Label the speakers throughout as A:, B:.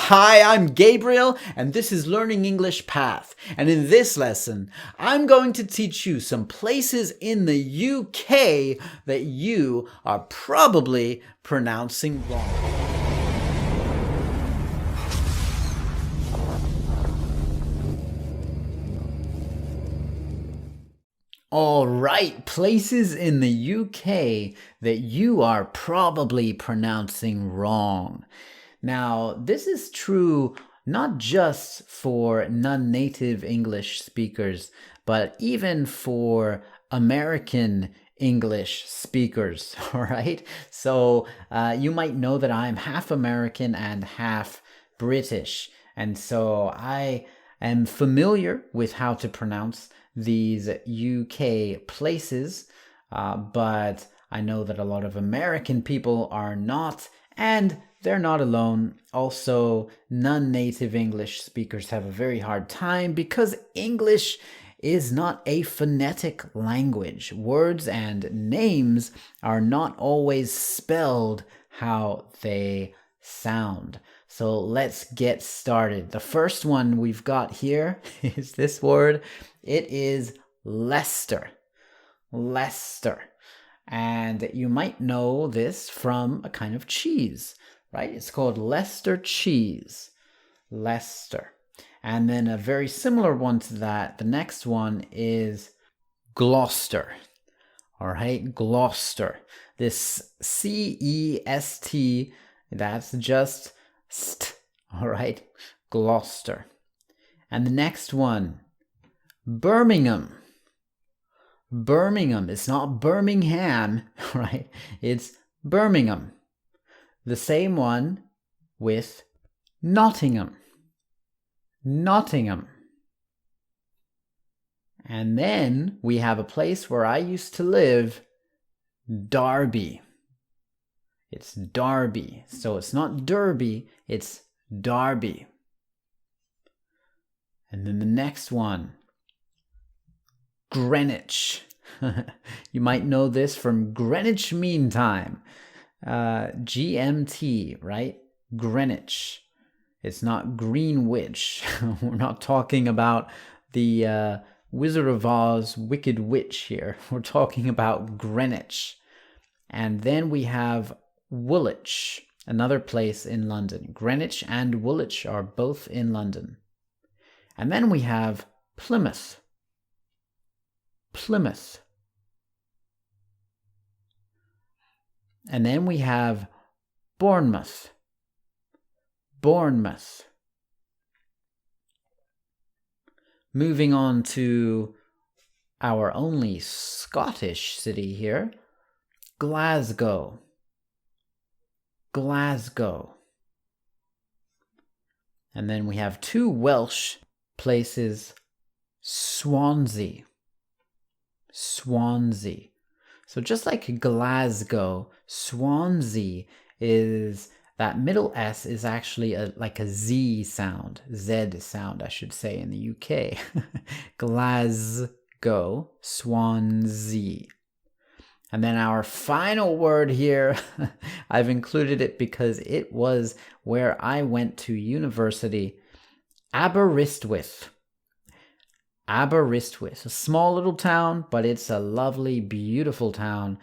A: Hi, I'm Gabriel, and this is Learning English Path. And in this lesson, I'm going to teach you some places in the UK that you are probably pronouncing wrong. All right, places in the UK that you are probably pronouncing wrong. Now, this is true not just for non-native English speakers, but even for American English speakers, all right? So you might know that I'm half American and half British, and so I am familiar with how to pronounce these UK places, but I know that a lot of American people are not, and they're not alone. Also, non-native English speakers have a very hard time because English is not a phonetic language. Words and names are not always spelled how they sound. So let's get started. The first one we've got here is this word. It is Leicester. Leicester. And you might know this from a kind of cheese, right? It's called Leicester cheese. Leicester. And then a very similar one to that, the next one is Gloucester. All right, Gloucester. This C-E-S-T, that's just st, all right? Gloucester. And the next one, Birmingham. Birmingham. It's not Birmingham, right? It's Birmingham. The same one with Nottingham. Nottingham. And then we have a place where I used to live, Derby. It's Derby. So it's not Derby, it's Derby. And then the next one, Greenwich. You might know this from Greenwich Mean Time. GMT, right? Greenwich. It's not Greenwich. We're not talking about the Wizard of Oz Wicked Witch here. We're talking about Greenwich. And then we have Woolwich, another place in London. Greenwich and Woolwich are both in London. And then we have Plymouth. Plymouth. And then we have Bournemouth. Bournemouth. Moving on to our only Scottish city here, Glasgow. Glasgow. And then we have two Welsh places, Swansea. Swansea. So just like Glasgow, Swansea is, that middle S is actually like a Z sound, Z sound, I should say, in the UK. Glasgow, Swansea. And then our final word here, I've included it because it was where I went to university, Aberystwyth. Aberystwyth, a small little town, but it's a lovely, beautiful town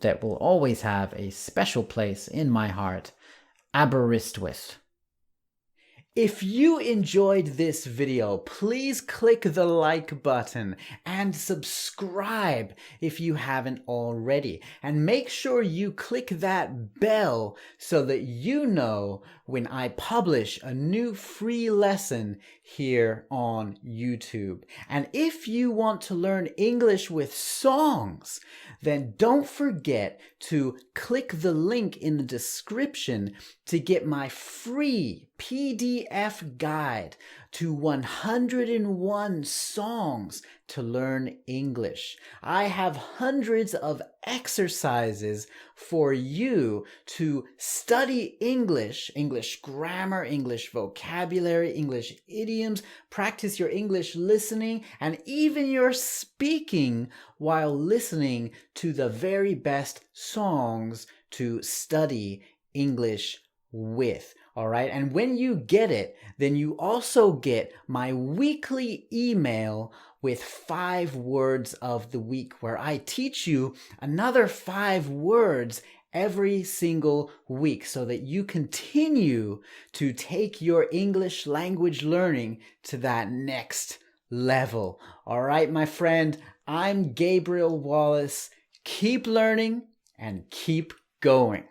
A: that will always have a special place in my heart. Aberystwyth. If you enjoyed this video, please click the like button and subscribe if you haven't already. And make sure you click that bell so that you know when I publish a new free lesson here on YouTube. And if you want to learn English with songs, then don't forget to click the link in the description to get my free PDF guide to 101 songs to learn English. I have hundreds of exercises for you to study English, English grammar, English vocabulary, English idioms, practice your English listening, and even your speaking while listening to the very best songs to study English with. All right. And when you get it, then you also get my weekly email with 5 words of the week, where I teach you another 5 words every single week so that you continue to take your English language learning to that next level. All right, my friend, I'm Gabriel Wallace. Keep learning and keep going.